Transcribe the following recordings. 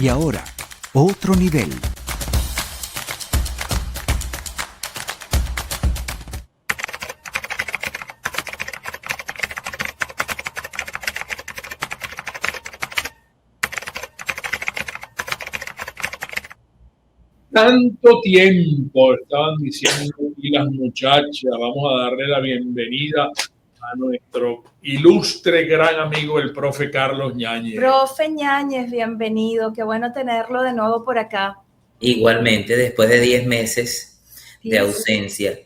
Y ahora, otro nivel. Tanto tiempo, estaban diciendo aquí las muchachas. Vamos a darle la bienvenida a nuestro ilustre gran amigo, el profe Carlos Ñáñez. Profe Ñáñez, bienvenido. Qué bueno tenerlo de nuevo por acá. Igualmente, después de 10 meses de ausencia,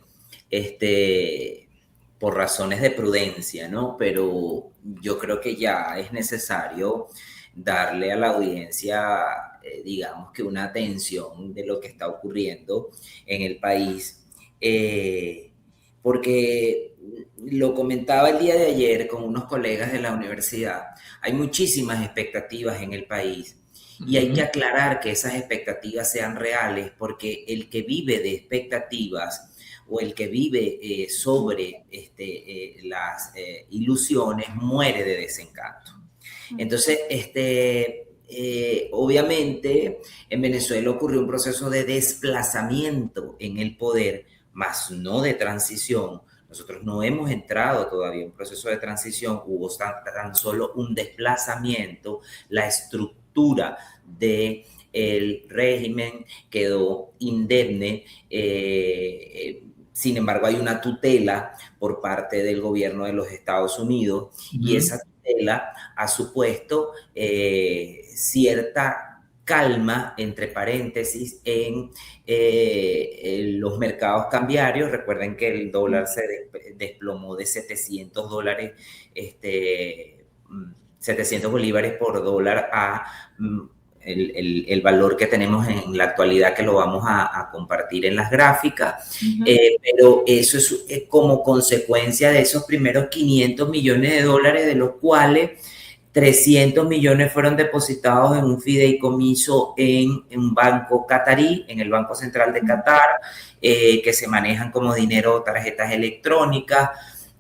por razones de prudencia, ¿no? Pero yo creo que ya es necesario darle a la audiencia, digamos que una atención de lo que está ocurriendo en el país, porque lo comentaba el día de ayer con unos colegas de la universidad, hay muchísimas expectativas en el país. Y hay que aclarar que esas expectativas sean reales, porque el que vive de expectativas o el que vive sobre las ilusiones muere de desencanto. Entonces, obviamente en Venezuela ocurrió un proceso de desplazamiento en el poder, más no de transición. Nosotros no hemos entrado todavía en un proceso de transición, hubo tan solo un desplazamiento, la estructura del régimen quedó indemne. Sin embargo, hay una tutela por parte del gobierno de los Estados Unidos y esa tutela ha supuesto cierta calma, entre paréntesis, en los mercados cambiarios. Recuerden que el dólar se desplomó de $700, 700 bolívares por dólar a el valor que tenemos en la actualidad, que lo vamos a compartir en las gráficas. Pero eso es como consecuencia de esos primeros $500 millones, de los cuales 300 millones fueron depositados en un fideicomiso en un banco catarí, en el Banco Central de Qatar, que se manejan como dinero, tarjetas electrónicas,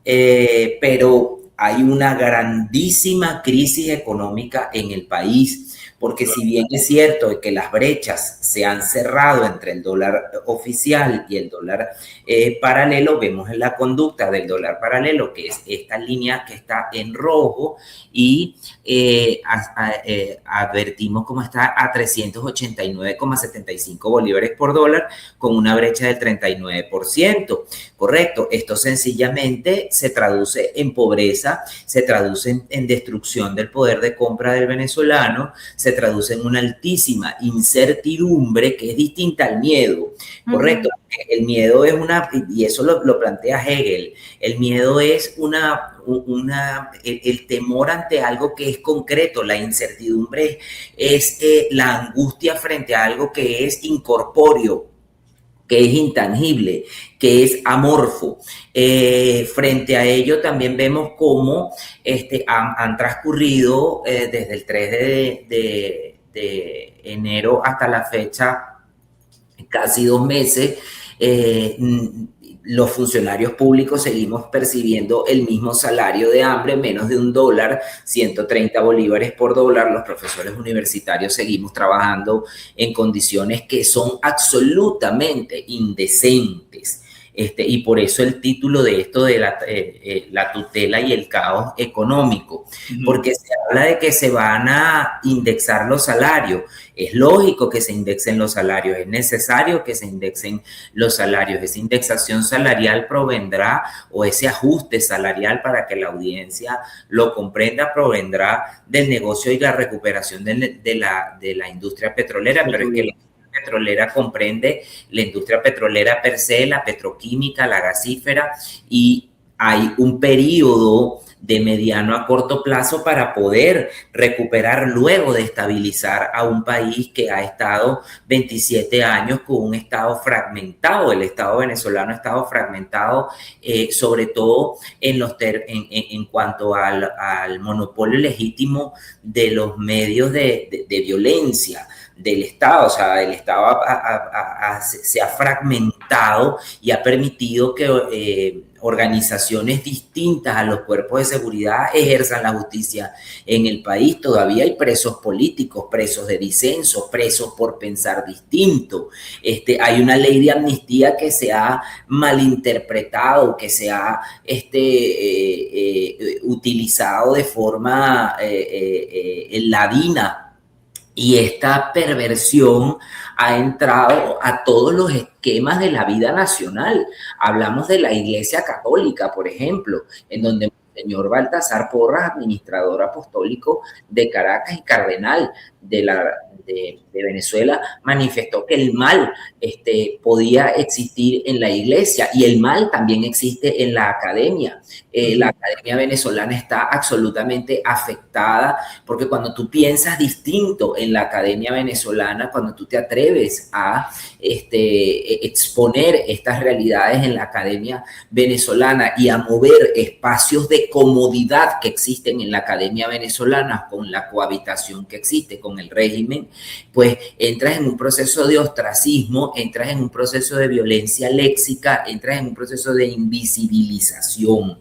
pero hay una grandísima crisis económica en el país, porque si bien es cierto que las brechas se han cerrado entre el dólar oficial y el dólar paralelo, vemos en la conducta del dólar paralelo, que es esta línea que está en rojo, y advertimos cómo está a 389,75 bolívares por dólar, con una brecha del 39%. Correcto, esto sencillamente se traduce en pobreza, se traduce en destrucción del poder de compra del venezolano, se traduce en una altísima incertidumbre que es distinta al miedo. Correcto, el miedo es y eso lo plantea Hegel, el miedo es el temor ante algo que es concreto, la incertidumbre es la angustia frente a algo que es incorpóreo, que es intangible, que es amorfo. Frente a ello también vemos cómo han transcurrido desde el 3 de enero hasta la fecha casi 2 meses. Los funcionarios públicos seguimos percibiendo el mismo salario de hambre, menos de $1, 130 bolívares por dólar. Los profesores universitarios seguimos trabajando en condiciones que son absolutamente indecentes. Y por eso el título de esto de la tutela y el caos económico, porque se habla de que se van a indexar los salarios. Es lógico que se indexen los salarios, es necesario que se indexen los salarios. Esa indexación salarial provendrá, o ese ajuste salarial, para que la audiencia lo comprenda, provendrá del negocio y la recuperación de la industria petrolera, pero es que la petrolera comprende la industria petrolera per se, la petroquímica, la gasífera, y hay un periodo de mediano a corto plazo para poder recuperar luego de estabilizar a un país que ha estado 27 años con un estado fragmentado. El estado venezolano ha estado fragmentado, sobre todo en cuanto al monopolio legítimo de los medios de violencia del Estado. O sea, el Estado se ha fragmentado y ha permitido que organizaciones distintas a los cuerpos de seguridad ejerzan la justicia en el país. Todavía hay presos políticos, presos de disenso, presos por pensar distinto. Hay una ley de amnistía que se ha malinterpretado, que se ha utilizado de forma ladina. Y esta perversión ha entrado a todos los esquemas de la vida nacional. Hablamos de la Iglesia Católica, por ejemplo, en donde el señor Baltasar Porras, administrador apostólico de Caracas y cardenal de Venezuela, manifestó que el mal podía existir en la iglesia y el mal también existe en la academia. La academia venezolana está absolutamente afectada porque cuando tú piensas distinto en la academia venezolana, cuando tú te atreves a exponer estas realidades en la academia venezolana y a mover espacios de comodidad que existen en la academia venezolana con la cohabitación que existe con el régimen, pues entras en un proceso de ostracismo, entras en un proceso de violencia léxica, entras en un proceso de invisibilización.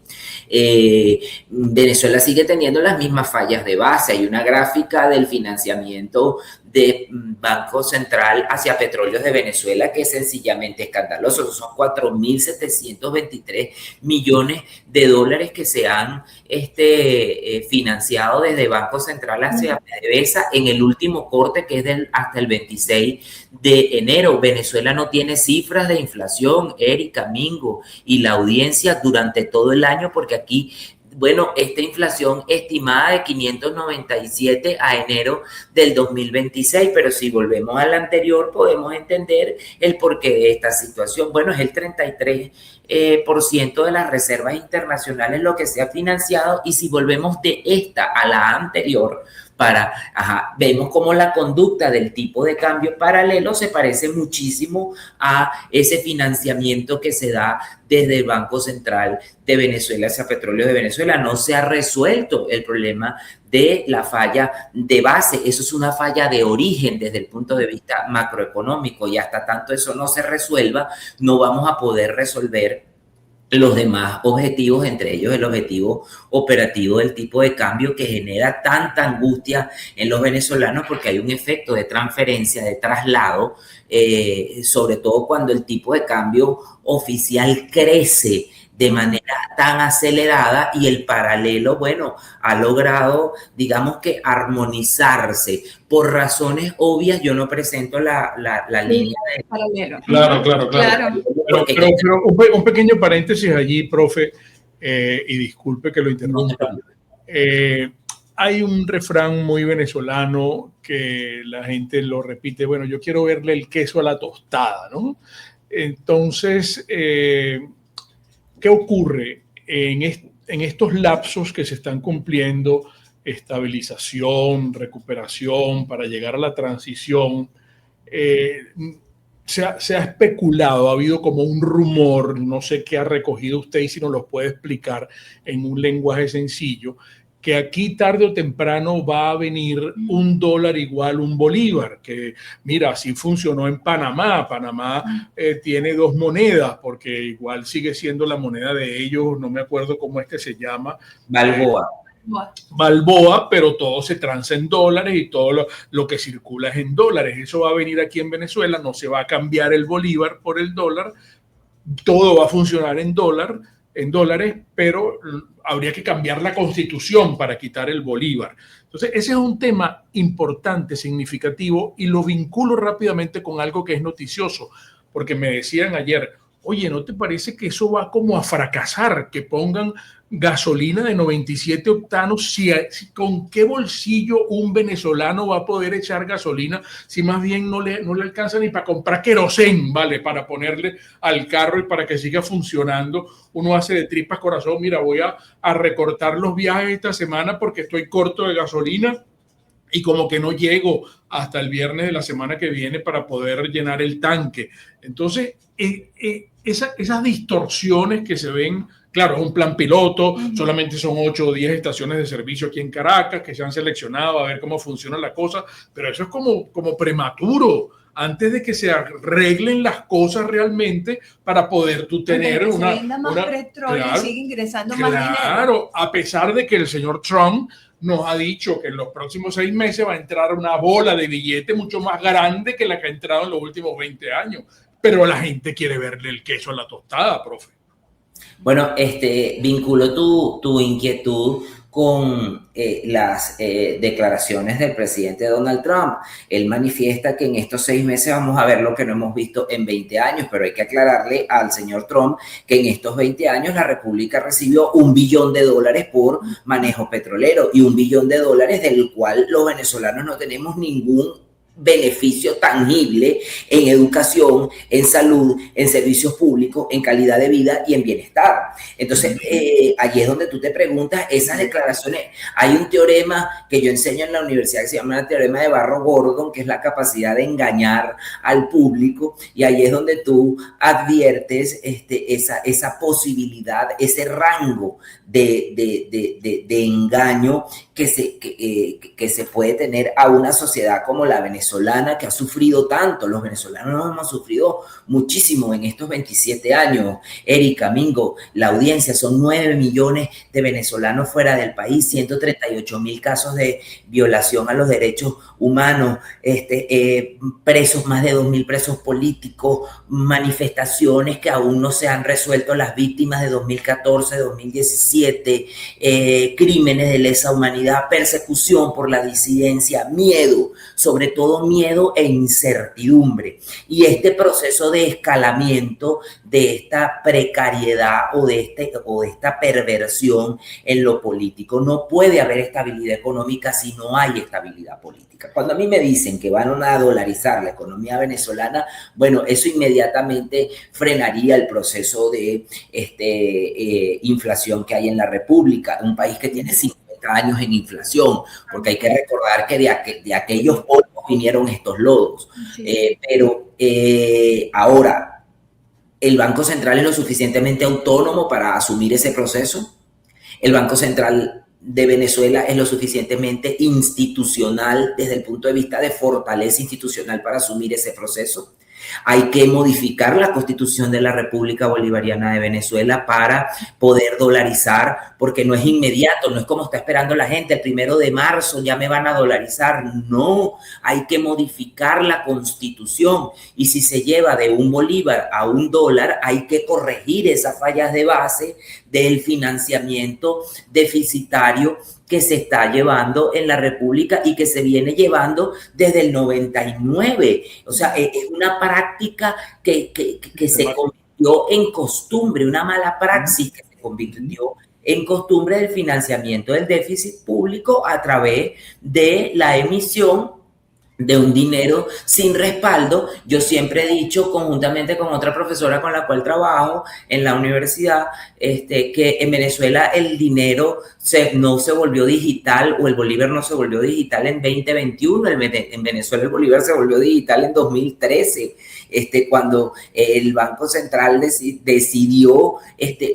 Venezuela sigue teniendo las mismas fallas de base. Hay una gráfica del financiamiento de Banco Central hacia Petróleos de Venezuela que es sencillamente escandaloso. Son 4.723 millones de dólares que se han financiado desde Banco Central hacia PDVSA en el último corte, que es hasta el 26 de enero. Venezuela no tiene cifras de inflación, Erika, Mingo y la audiencia durante todo el año, porque aquí, bueno, esta inflación estimada de 597 a enero del 2026, pero si volvemos al anterior podemos entender el porqué de esta situación. Bueno, es el 33% de las reservas internacionales lo que se ha financiado, y si volvemos de esta a la anterior, vemos como la conducta del tipo de cambio paralelo se parece muchísimo a ese financiamiento que se da desde el Banco Central de Venezuela hacia Petróleos de Venezuela. No se ha resuelto el problema de la falla de base. Eso es una falla de origen desde el punto de vista macroeconómico, y hasta tanto eso no se resuelva, no vamos a poder resolver los demás objetivos, entre ellos el objetivo operativo del tipo de cambio, que genera tanta angustia en los venezolanos porque hay un efecto de transferencia, de traslado, sobre todo cuando el tipo de cambio oficial crece de manera tan acelerada y el paralelo, bueno, ha logrado, digamos que armonizarse. Por razones obvias, yo no presento la línea de paralelo. Claro. Pero un pequeño paréntesis allí, profe, y disculpe que lo interrumpa. Hay un refrán muy venezolano que la gente lo repite: bueno, yo quiero verle el queso a la tostada, ¿no? Entonces, ¿qué ocurre en estos lapsos que se están cumpliendo? Estabilización, recuperación, para llegar a la transición. Se ha especulado, ha habido como un rumor, no sé qué ha recogido usted y si nos lo puede explicar en un lenguaje sencillo, que aquí tarde o temprano va a venir un dólar igual un bolívar, que mira, así funcionó en Panamá. Panamá tiene dos monedas, porque igual sigue siendo la moneda de ellos, no me acuerdo cómo es que se llama. Balboa, pero todo se transa en dólares y todo lo que circula es en dólares. Eso va a venir aquí en Venezuela, no se va a cambiar el bolívar por el dólar, todo va a funcionar en dólares, pero habría que cambiar la constitución para quitar el bolívar. Entonces, ese es un tema importante, significativo, y lo vinculo rápidamente con algo que es noticioso, porque me decían ayer: oye, ¿no te parece que eso va como a fracasar? Que pongan gasolina de 97 octanos. ¿Con qué bolsillo un venezolano va a poder echar gasolina si más bien no le alcanza ni para comprar querosén, ¿vale? Para ponerle al carro y para que siga funcionando. Uno hace de tripas corazón: mira, voy a recortar los viajes esta semana porque estoy corto de gasolina y como que no llego hasta el viernes de la semana que viene para poder llenar el tanque. Entonces, esas distorsiones que se ven, claro, es un plan piloto, solamente son 8 o 10 estaciones de servicio aquí en Caracas que se han seleccionado a ver cómo funciona la cosa, pero eso es como prematuro. antes de que se arreglen las cosas realmente para poder tú tener se venda más petróleo y sigue ingresando más dinero. Claro, a pesar de que el señor Trump nos ha dicho que en los próximos 6 meses va a entrar una bola de billete mucho más grande que la que ha entrado en los últimos 20 años. Pero la gente quiere verle el queso a la tostada, profe. Bueno, vinculo tu inquietud con las declaraciones del presidente Donald Trump. Él manifiesta que en estos 6 meses vamos a ver lo que no hemos visto en 20 años, pero hay que aclararle al señor Trump que en estos 20 años la República recibió $1 billón por manejo petrolero y $1 billón del cual los venezolanos no tenemos ningún beneficio tangible en educación, en salud, en servicios públicos, en calidad de vida y en bienestar. Entonces, allí es donde tú te preguntas esas declaraciones. Hay un teorema que yo enseño en la universidad que se llama el teorema de Barro-Gordon, que es la capacidad de engañar al público, y ahí es donde tú adviertes esa posibilidad, ese rango de engaño que se puede tener a una sociedad como la venezolana, que ha sufrido tanto. Los venezolanos hemos sufrido muchísimo en estos 27 años. Erika, Mingo, la audiencia, son 9 millones de venezolanos fuera del país, 138,000 casos de violación a los derechos humanos, presos, más de 2,000 presos políticos, manifestaciones que aún no se han resuelto, las víctimas de 2014, 2017, crímenes de lesa humanidad, persecución por la disidencia, miedo, sobre todo miedo e incertidumbre. Y este proceso de escalamiento de esta precariedad o de esta perversión en lo político. No puede haber estabilidad económica si no hay estabilidad política. Cuando a mí me dicen que van a dolarizar la economía venezolana, bueno, eso inmediatamente frenaría el proceso de inflación que hay en la República, un país que tiene 50 años en inflación, porque hay que recordar que de aquellos polvos vinieron estos lodos. Sí. Ahora, ¿el Banco Central es lo suficientemente autónomo para asumir ese proceso? ¿El Banco Central de Venezuela es lo suficientemente institucional desde el punto de vista de fortaleza institucional para asumir ese proceso? Hay que modificar la Constitución de la República Bolivariana de Venezuela para poder dolarizar, porque no es inmediato, no es como está esperando la gente, el 1 de marzo ya me van a dolarizar. No, hay que modificar la Constitución, y si se lleva de un bolívar a un dólar, hay que corregir esas fallas de base del financiamiento deficitario que se está llevando en la República y que se viene llevando desde el 99. O sea, es una práctica que se convirtió en costumbre, una mala praxis que se convirtió en costumbre del financiamiento del déficit público a través de la emisión de un dinero sin respaldo. Yo siempre he dicho, conjuntamente con otra profesora con la cual trabajo en la universidad, que en Venezuela el dinero no se volvió digital, o el bolívar no se volvió digital en 2021. En Venezuela el bolívar se volvió digital en 2013, cuando el Banco Central decidió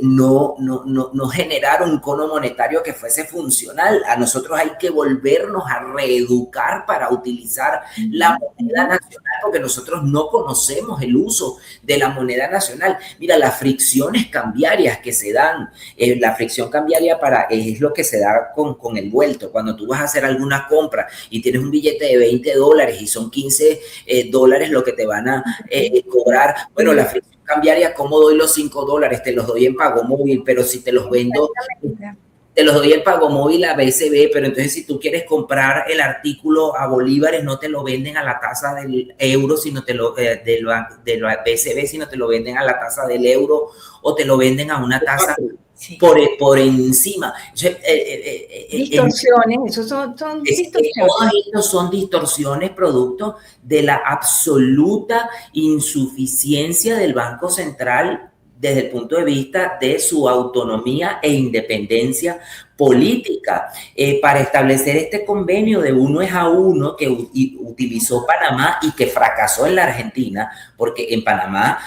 no generar un cono monetario que fuese funcional. A nosotros hay que volvernos a reeducar para utilizar la moneda nacional, porque nosotros no conocemos el uso de la moneda nacional. Mira, las fricciones cambiarias que se dan, la fricción cambiaria es lo que se da con el vuelto. Cuando tú vas a hacer alguna compra y tienes un billete de $20 y son $15 lo que te van a cobrar, bueno, la fricción cambiaria, ¿cómo doy los $5? Te los doy en pago móvil, pero si te los vendo, te los doy en pago móvil a BCB, pero entonces si tú quieres comprar el artículo a bolívares, no te lo venden a la tasa del euro, sino de la BCB, sino te lo venden a la tasa del euro, o te lo venden a una tasa por encima. Distorsiones, esos son distorsiones. Todos estos son distorsiones producto de la absoluta insuficiencia del Banco Central desde el punto de vista de su autonomía e independencia política, para establecer este convenio de 1:1 que utilizó Panamá y que fracasó en la Argentina, porque en Panamá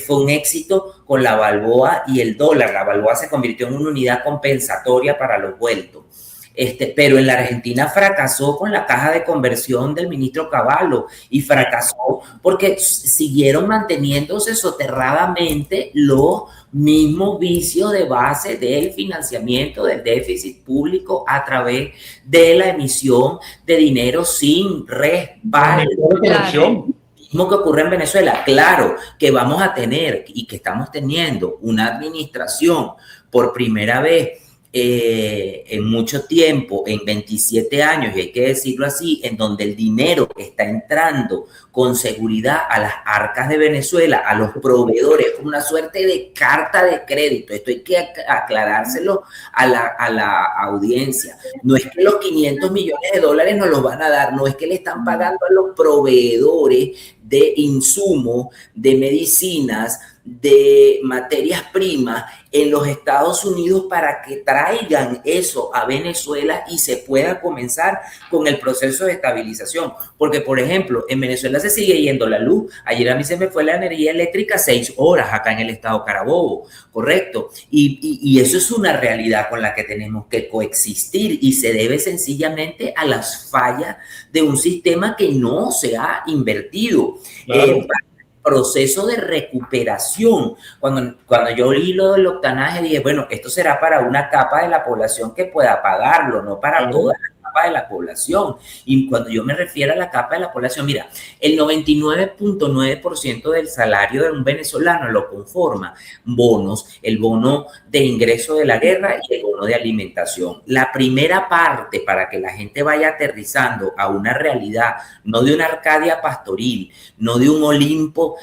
fue un éxito con la balboa y el dólar. La balboa se convirtió en una unidad compensatoria para los vueltos. Pero en la Argentina fracasó con la caja de conversión del ministro Cavallo y fracasó porque siguieron manteniéndose soterradamente los mismos vicios de base del financiamiento del déficit público a través de la emisión de dinero sin respaldo. Claro. Mismo que ocurre en Venezuela. Claro que vamos a tener y que estamos teniendo una administración por primera vez en mucho tiempo, en 27 años, y hay que decirlo así, en donde el dinero está entrando con seguridad a las arcas de Venezuela, a los proveedores, una suerte de carta de crédito. Esto hay que aclarárselo a la audiencia. No es que los 500 millones de dólares nos los van a dar, no es que le están pagando a los proveedores de insumos, de medicinas, de materias primas en los Estados Unidos para que traigan eso a Venezuela y se pueda comenzar con el proceso de estabilización. Porque, por ejemplo, en Venezuela se sigue yendo la luz. Ayer a mí se me fue la energía eléctrica 6 horas acá en el estado Carabobo, ¿correcto? Y eso es una realidad con la que tenemos que coexistir y se debe sencillamente a las fallas de un sistema que no se ha invertido. Claro. Proceso de recuperación. Cuando yo oí lo del octanaje, dije, bueno, esto será para una capa de la población que pueda pagarlo, no para toda la capa de la población. Y cuando yo me refiero a la capa de la población, mira, el 99.9% del salario de un venezolano lo conforma bonos, el bono de ingreso de la guerra y el bono de alimentación. La primera parte para que la gente vaya aterrizando a una realidad, no de una Arcadia pastoril, no de un Olimpo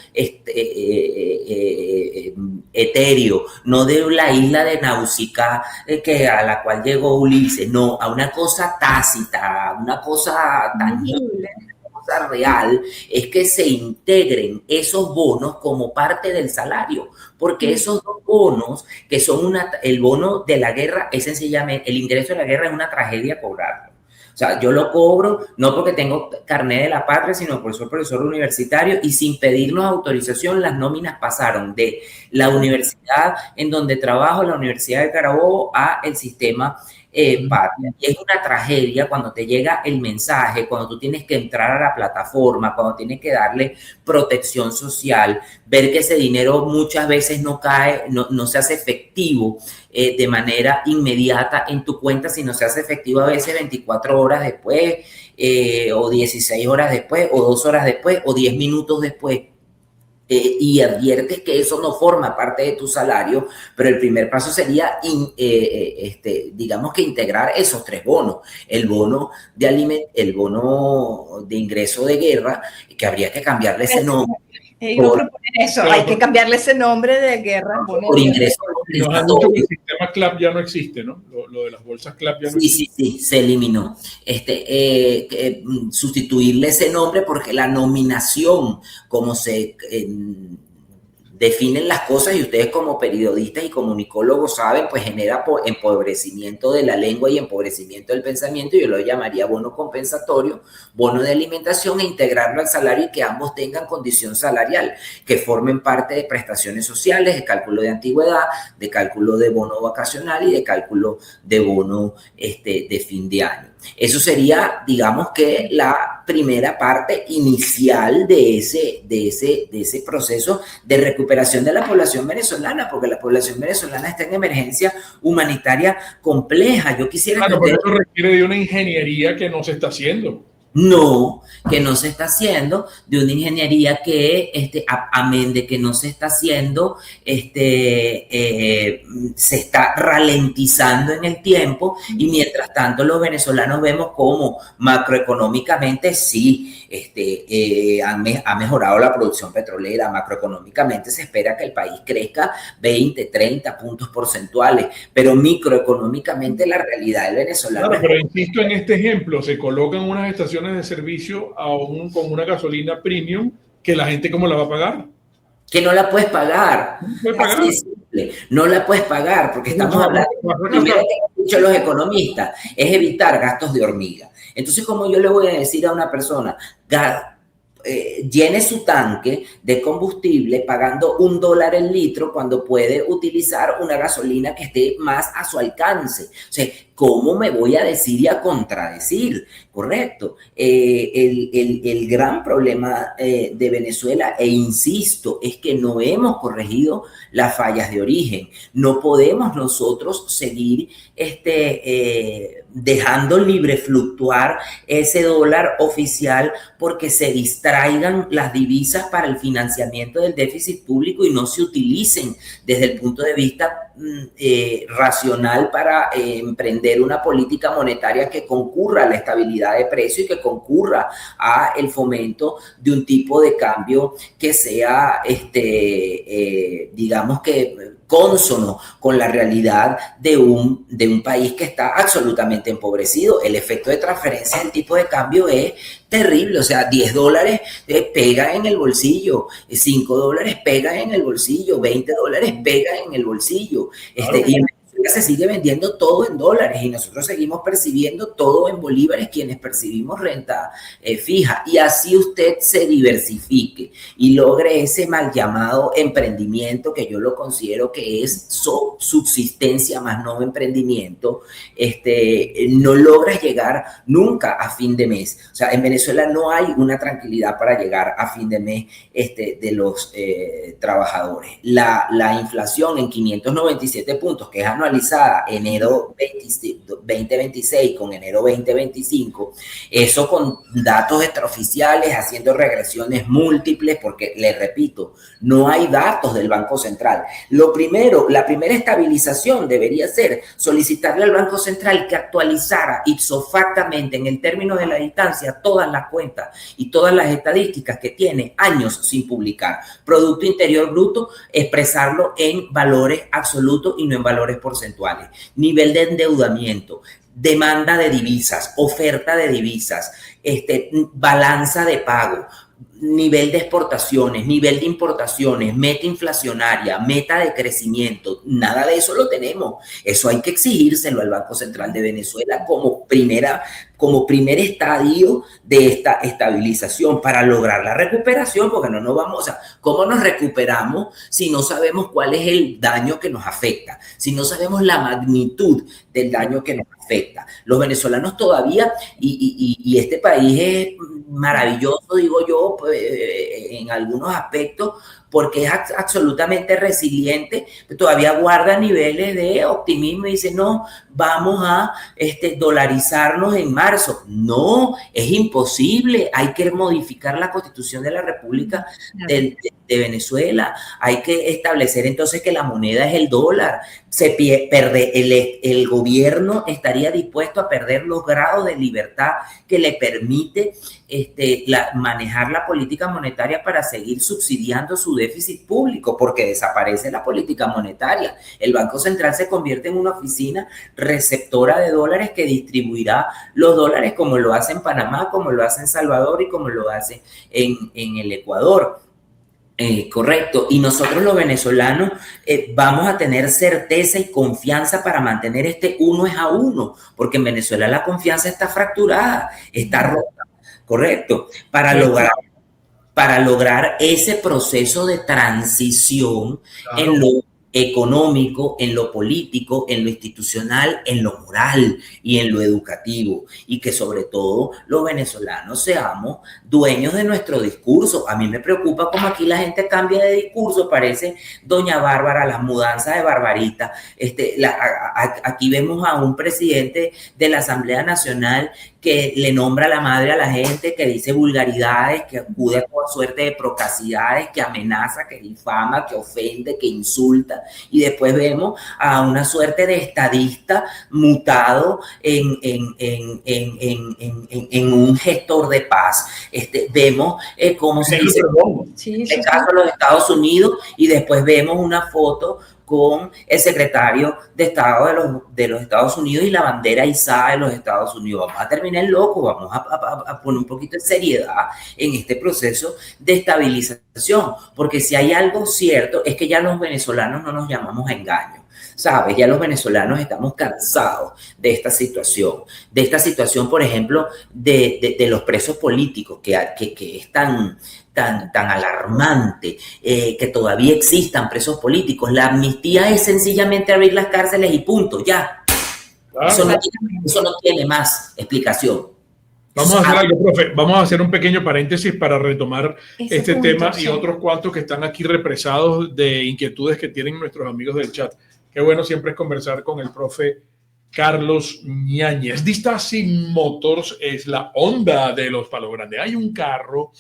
etéreo, no de la isla de Nausicaa a la cual llegó Ulises, no, a una cosa tácita, una cosa tangible, una cosa real, es que se integren esos bonos como parte del salario, porque esos dos bonos, que son el bono de la guerra, es sencillamente, el ingreso de la guerra es una tragedia cobrarlo. O sea, yo lo cobro no porque tengo carnet de la patria, sino porque soy profesor universitario y sin pedirnos autorización las nóminas pasaron de la universidad en donde trabajo, la Universidad de Carabobo, a el sistema patria. Y es una tragedia cuando te llega el mensaje, cuando tú tienes que entrar a la plataforma, cuando tienes que darle protección social, ver que ese dinero muchas veces no cae, no se hace efectivo de manera inmediata en tu cuenta, sino se hace efectivo a veces 24 horas después, o 16 horas después, o 2 horas después, o 10 minutos después. Y adviertes que eso no forma parte de tu salario, pero el primer paso sería, digamos que integrar esos tres bonos. El bono el bono de ingreso de guerra, que habría que cambiarle ese nombre. Iba a proponer eso, hay que cambiarle ese nombre de guerra. Por ingreso. Nos han dicho que el sistema CLAP ya no existe, ¿no? Lo de las bolsas CLAP ya no existe. Sí, se eliminó. Sustituirle ese nombre porque la nominación, como se definen las cosas, y ustedes como periodistas y comunicólogos saben, pues genera empobrecimiento de la lengua y empobrecimiento del pensamiento. Yo lo llamaría bono compensatorio, bono de alimentación, e integrarlo al salario y que ambos tengan condición salarial, que formen parte de prestaciones sociales, de cálculo de antigüedad, de cálculo de bono vacacional y de cálculo de bono de fin de año. Eso sería, digamos que la primera parte inicial de ese proceso de recuperación de la población venezolana, porque la población venezolana está en emergencia humanitaria compleja. Yo quisiera... Claro, pero eso requiere de una ingeniería que no se está haciendo. No, que no se está haciendo, de una ingeniería que, amén de que no se está haciendo, se está ralentizando en el tiempo, y mientras tanto los venezolanos vemos cómo macroeconómicamente sí, ha mejorado la producción petrolera, macroeconómicamente se espera que el país crezca 20, 30 puntos porcentuales, pero microeconómicamente la realidad del venezolano... Claro, pero insisto en este ejemplo, se colocan unas estaciones de servicio con una gasolina premium que la gente ¿cómo la va a pagar? Que no la puedes pagar. No la puedes pagar porque estamos hablando, primero que han dicho los economistas, es evitar gastos de hormiga. Entonces, como yo le voy a decir a una persona, llene su tanque de combustible pagando $1 el litro cuando puede utilizar una gasolina que esté más a su alcance? O sea, ¿cómo me voy a decir y a contradecir? Correcto. El gran problema de Venezuela, e insisto, es que no hemos corregido las fallas de origen. No podemos nosotros seguir dejando libre fluctuar ese dólar oficial porque se distraigan las divisas para el financiamiento del déficit público y no se utilicen desde el punto de vista racional para emprender una política monetaria que concurra a la estabilidad de precio y que concurra a el fomento de un tipo de cambio que sea, digamos que cónsono con la realidad de un país que está absolutamente empobrecido. El efecto de transferencia del tipo de cambio es terrible, o sea, $10 pega en el bolsillo, $5 pega en el bolsillo, $20 pega en el bolsillo, y en Venezuela se sigue vendiendo todo en dólares y nosotros seguimos percibiendo todo en bolívares quienes percibimos renta fija, y así usted se diversifique y logre ese mal llamado emprendimiento, que yo lo considero que es subsistencia más no emprendimiento, no logras llegar nunca a fin de mes. O sea, en Venezuela no hay una tranquilidad para llegar a fin de mes de los trabajadores. La inflación en 597 puntos, que es anualizada enero 2026 con enero 2025, eso con datos extraoficiales, haciendo regresiones múltiples, porque les repito, no hay datos del Banco Central. La primera estabilización debería ser solicitarle al Banco Central que actualizara ipso factamente en el término de la distancia todas las cuentas y todas las estadísticas que tiene años sin publicar. Producto Interior Bruto, expresarlo en valores absolutos y no en valores porcentuales. Nivel de endeudamiento, demanda de divisas, oferta de divisas, balanza de pago, nivel de exportaciones, nivel de importaciones, meta inflacionaria, meta de crecimiento. Nada de eso lo tenemos. Eso hay que exigírselo al Banco Central de Venezuela como primer estadio de esta estabilización para lograr la recuperación, porque no nos vamos a... ¿Cómo nos recuperamos si no sabemos cuál es el daño que nos afecta? Si no sabemos la magnitud del daño que nos afecta. Los venezolanos todavía, y este país es maravilloso, digo yo, en algunos aspectos, porque es absolutamente resiliente, todavía guarda niveles de optimismo y dice, no, vamos a dolarizarnos en marzo. No, es imposible, hay que modificar la Constitución de la República de Venezuela, hay que establecer entonces que la moneda es el dólar. El gobierno estaría dispuesto a perder los grados de libertad que le permite manejar la política monetaria para seguir subsidiando su déficit público, porque desaparece la política monetaria. El Banco Central se convierte en una oficina receptora de dólares que distribuirá los dólares como lo hace en Panamá, como lo hace en Salvador y como lo hace en el Ecuador. Correcto. Y nosotros los venezolanos vamos a tener certeza y confianza para mantener este 1:1, porque en Venezuela la confianza está fracturada, está rota. Correcto. Para lograr ese proceso de transición, claro, en lo económico, en lo político, en lo institucional, en lo moral y en lo educativo, y que sobre todo los venezolanos seamos dueños de nuestro discurso. A mí me preocupa cómo aquí la gente cambia de discurso, parece Doña Bárbara, las mudanzas de Barbarita. Aquí vemos a un presidente de la Asamblea Nacional que le nombra la madre a la gente, que dice vulgaridades, que acude a toda suerte de procacidades, que amenaza, que difama, que ofende, que insulta, y después vemos a una suerte de estadista mutado en un gestor de paz. Vemos cómo se dice en el caso de los Estados Unidos, y después vemos una foto con el secretario de Estado de los Estados Unidos y la bandera izada de los Estados Unidos. Vamos a terminar loco, vamos a poner un poquito de seriedad en este proceso de estabilización, porque si hay algo cierto es que ya los venezolanos no nos llamamos a engaño. ¿Sabes? Ya los venezolanos estamos cansados de esta situación, por ejemplo, de los presos políticos, que es tan alarmante, que todavía existan presos políticos. La amnistía es sencillamente abrir las cárceles y punto, ya. Claro. Eso no tiene más explicación. Vamos a hacer algo, profe. Vamos a hacer un pequeño paréntesis para retomar este tema y otros cuantos que están aquí represados de inquietudes que tienen nuestros amigos del chat. Qué bueno siempre es conversar con el profe Carlos Ñáñez. Distasi Motors es la Honda de los Palos Grandes. Hay un carro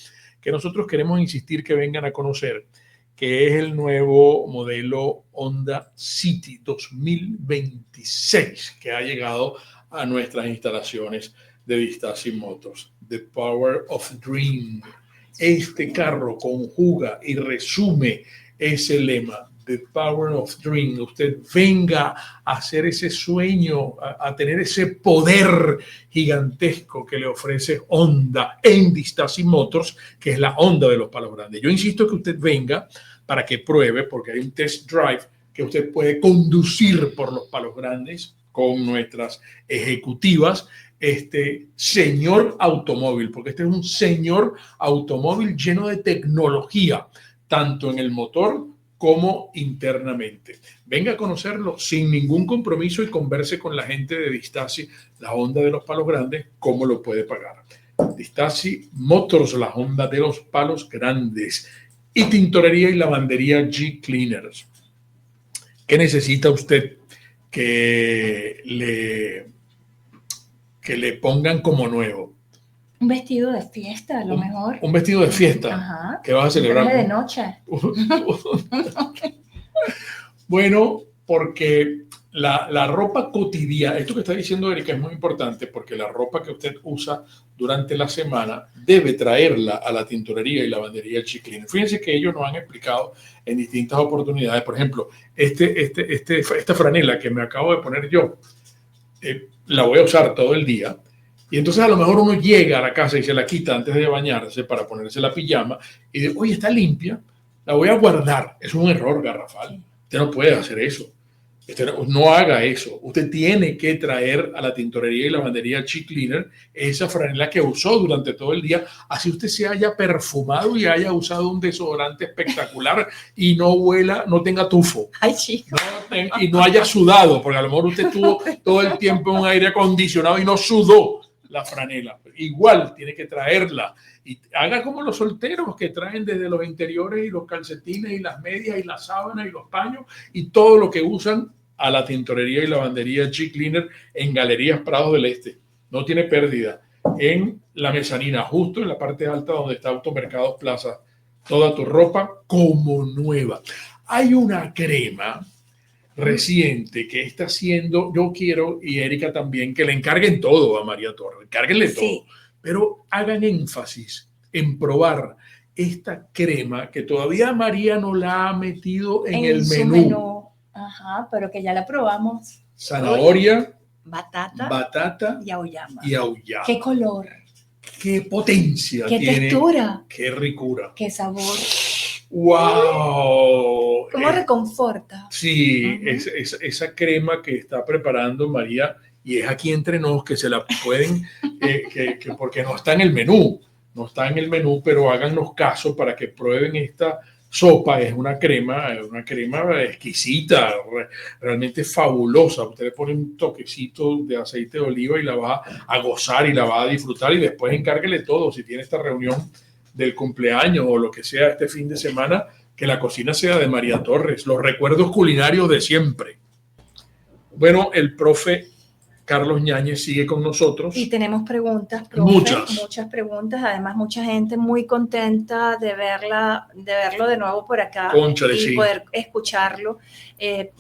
que nosotros queremos insistir que vengan a conocer, que es el nuevo modelo Honda City 2026, que ha llegado a nuestras instalaciones de Distasi Motors. The Power of Dream. Este carro conjuga y resume ese lema, The Power of Dream. Usted venga a hacer ese sueño, a tener ese poder gigantesco que le ofrece Honda en Distasi Motors, que es la Honda de los Palos Grandes. Yo insisto que usted venga para que pruebe, porque hay un test drive que usted puede conducir por los Palos Grandes con nuestras ejecutivas, este señor automóvil, porque este es un señor automóvil lleno de tecnología, tanto en el motor como internamente. Venga a conocerlo sin ningún compromiso y converse con la gente de Distasi, la Honda de los Palos Grandes, cómo lo puede pagar. Distasi Motors, la Honda de los Palos Grandes. Y tintorería y lavandería G Cleaners. ¿Qué necesita usted que le pongan como nuevo? Un vestido de fiesta, a lo mejor. Un vestido de fiesta. Ajá. Que vas a celebrar. De noche. Bueno, porque la ropa cotidiana, esto que está diciendo Erika es muy importante, porque la ropa que usted usa durante la semana debe traerla a la tintorería y lavandería G Cleaner. Fíjense que ellos nos han explicado en distintas oportunidades. Por ejemplo, esta franela que me acabo de poner yo, la voy a usar todo el día. Y entonces a lo mejor uno llega a la casa y se la quita antes de bañarse para ponerse la pijama y dice, oye, está limpia, la voy a guardar. Es un error garrafal. Usted no puede hacer eso. No haga eso. Usted tiene que traer a la tintorería y lavandería G Cleaner esa franela que usó durante todo el día, así usted se haya perfumado y haya usado un desodorante espectacular y no huela, no tenga tufo. Ay, chico. Y no haya sudado, porque a lo mejor usted estuvo todo el tiempo en un aire acondicionado y no sudó la franela. Igual tiene que traerla y haga como los solteros que traen desde los interiores y los calcetines y las medias y las sábanas y los paños y todo lo que usan a la tintorería y lavandería G Cleaner en Galerías Prados del Este. No tiene pérdida. En la mezanina, justo en la parte alta donde está Automercados Plaza, toda tu ropa como nueva. Hay una crema reciente que está haciendo, yo quiero, y Erika también, que le encarguen todo a María Torres, encárguenle todo, sí, pero hagan énfasis en probar esta crema que todavía María no la ha metido en el menú. Ajá, pero que ya la probamos. Zanahoria, batata y auyama. ¿Qué color? ¿Qué potencia tiene? ¿Qué textura? ¿Qué ricura? ¿Qué sabor? ¡Wow! ¿Cómo reconforta? Sí, esa crema que está preparando María, y es aquí entre nos que se la pueden, porque no está en el menú, pero háganos caso para que prueben esta sopa. Es una crema exquisita, realmente fabulosa. Usted le pone un toquecito de aceite de oliva y la va a gozar y la va a disfrutar, y después encárguele todo. Si tiene esta reunión del cumpleaños o lo que sea este fin de semana, que la cocina sea de María Torres, los recuerdos culinarios de siempre. Bueno, el profe Carlos Ñáñez sigue con nosotros. Y tenemos preguntas, profe, muchas preguntas, además mucha gente muy contenta de verlo de nuevo por acá. Cónchale, y sí, poder escucharlo.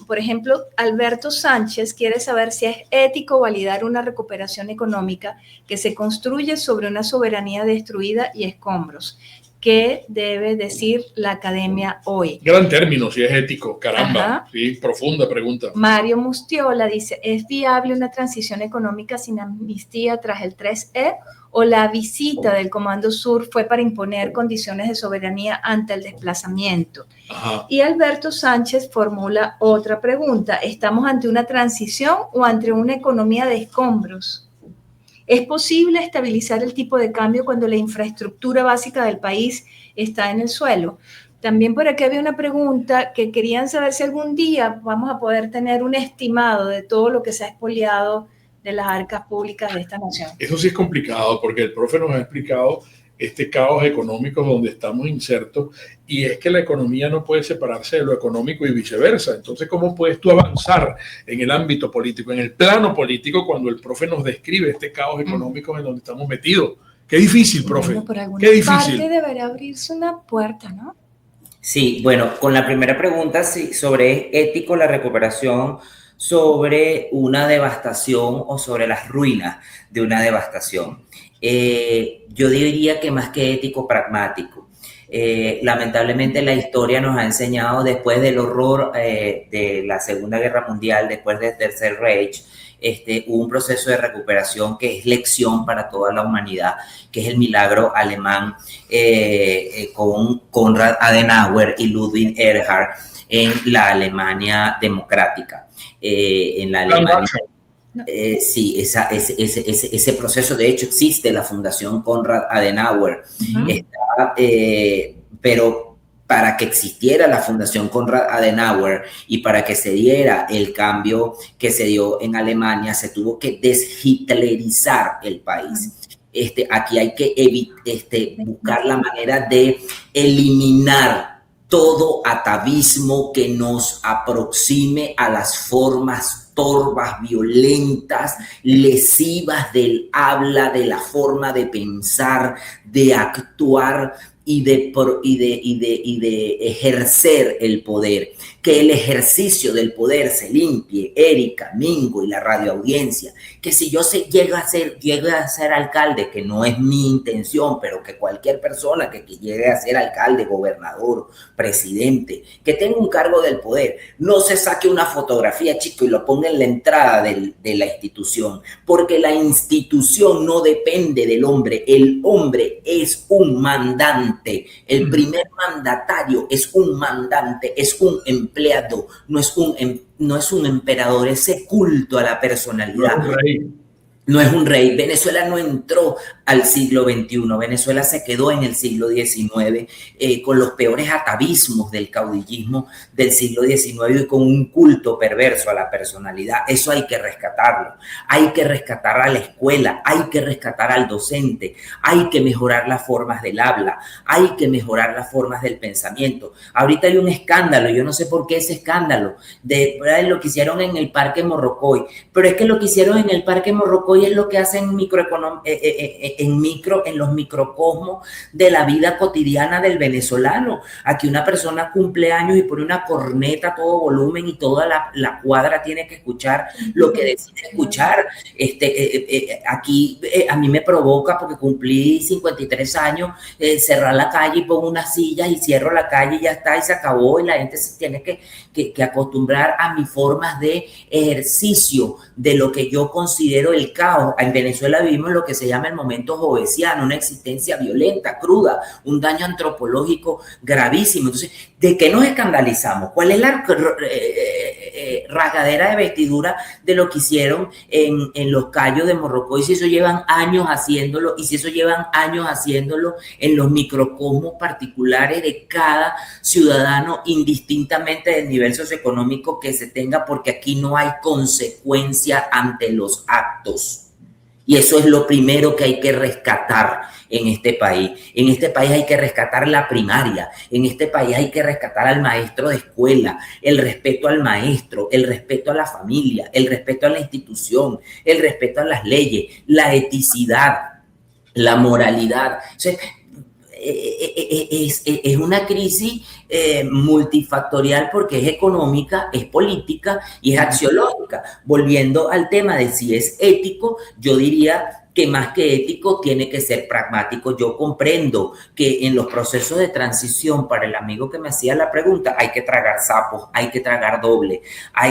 Por ejemplo, Alberto Sánchez quiere saber si es ético validar una recuperación económica que se construye sobre una soberanía destruida y escombros. ¿Qué debe decir la academia hoy? Gran término, si es ético, caramba. Sí, profunda pregunta. Mario Mustiola dice, ¿es viable una transición económica sin amnistía tras el 3E? ¿O la visita del Comando Sur fue para imponer condiciones de soberanía ante el desplazamiento? Ajá. Y Alberto Sánchez formula otra pregunta, ¿estamos ante una transición o ante una economía de escombros? ¿Es posible estabilizar el tipo de cambio cuando la infraestructura básica del país está en el suelo? También por aquí había una pregunta que querían saber si algún día vamos a poder tener un estimado de todo lo que se ha expoliado de las arcas públicas de esta nación. Eso sí es complicado porque el profe nos ha explicado este caos económico donde estamos insertos, y es que la economía no puede separarse de lo económico y viceversa. Entonces, ¿cómo puedes tú avanzar en el ámbito político, en el plano político, cuando el profe nos describe este caos económico en donde estamos metidos? Qué difícil, profe. Bueno, por alguna Qué difícil. parte deberá abrirse una puerta, ¿no? Sí, bueno, con la primera pregunta, sí, sobre ¿es ético la recuperación sobre una devastación o sobre las ruinas de una devastación? Yo diría que más que ético, pragmático. Lamentablemente la historia nos ha enseñado, después del horror de la Segunda Guerra Mundial, después del Tercer Reich, hubo un proceso de recuperación que es lección para toda la humanidad, que es el milagro alemán con Konrad Adenauer y Ludwig Erhard en la Alemania democrática. En la Alemania... sí, ese proceso, de hecho, existe la Fundación Konrad Adenauer, pero para que existiera la Fundación Konrad Adenauer y para que se diera el cambio que se dio en Alemania, se tuvo que deshitlerizar el país. Aquí hay que buscar la manera de eliminar todo atavismo que nos aproxime a las formas torvas, violentas, lesivas del habla, de la forma de pensar, de actuar y de ejercer el poder. Que el ejercicio del poder se limpie, Erika, Mingo y la radioaudiencia, que si yo llegue a ser alcalde, que no es mi intención, pero que cualquier persona que llegue a ser alcalde, gobernador, presidente, que tenga un cargo del poder, no se saque una fotografía, chico, y lo ponga en la entrada de la institución, porque la institución no depende del hombre, el hombre es un mandante, el primer mandatario es un mandante, es un empleado, no es un emperador, ese culto a la personalidad. No es un rey. Venezuela no entró al siglo XXI. Venezuela se quedó en el siglo XIX con los peores atavismos del caudillismo del siglo XIX y con un culto perverso a la personalidad. Eso hay que rescatarlo. Hay que rescatar a la escuela, hay que rescatar al docente, hay que mejorar las formas del habla, hay que mejorar las formas del pensamiento. Ahorita hay un escándalo, yo no sé por qué ese escándalo, de lo que hicieron en el Parque Morrocoy, pero es que lo que hicieron en el Parque Morrocoy es lo que hacen en los microcosmos de la vida cotidiana del venezolano. Aquí una persona cumple años y pone una corneta a todo volumen y toda la cuadra tiene que escuchar lo que decide escuchar. Aquí a mí me provoca, porque cumplí 53 años, cerrar la calle y pongo una silla y cierro la calle y ya está, y se acabó, y la gente se tiene que acostumbrar a mis formas de ejercicio de lo que yo considero el caos. En Venezuela vivimos lo que se llama el momento jovesiano, una existencia violenta, cruda, un daño antropológico gravísimo. Entonces, ¿de qué nos escandalizamos? ¿Cuál es la rasgadera de vestidura de lo que hicieron en los Cayos de Morrocoy? Si eso llevan años haciéndolo, y si eso llevan años haciéndolo en los microcosmos particulares de cada ciudadano, indistintamente del nivel socioeconómico que se tenga, porque aquí no hay consecuencia ante los actos. Y eso es lo primero que hay que rescatar en este país. En este país hay que rescatar la primaria. En este país hay que rescatar al maestro de escuela, el respeto al maestro, el respeto a la familia, el respeto a la institución, el respeto a las leyes, la eticidad, la moralidad. O sea, es una crisis multifactorial, porque es económica, es política y es axiológica. Volviendo al tema de si es ético, yo diría que más que ético tiene que ser pragmático. Yo comprendo que en los procesos de transición, para el amigo que me hacía la pregunta, hay que tragar sapos, hay que tragar doble.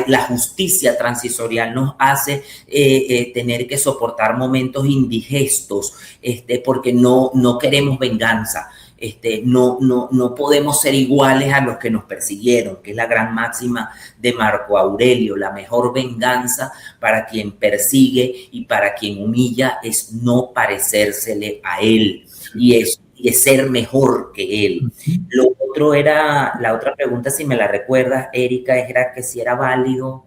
La justicia transisorial nos hace tener que soportar momentos indigestos, porque no queremos venganza. No podemos ser iguales a los que nos persiguieron, que es la gran máxima de Marco Aurelio. La mejor venganza para quien persigue y para quien humilla es no parecérsele a él y es ser mejor que él. Lo otro era, la otra pregunta, si me la recuerdas, Erika, era que si era válido.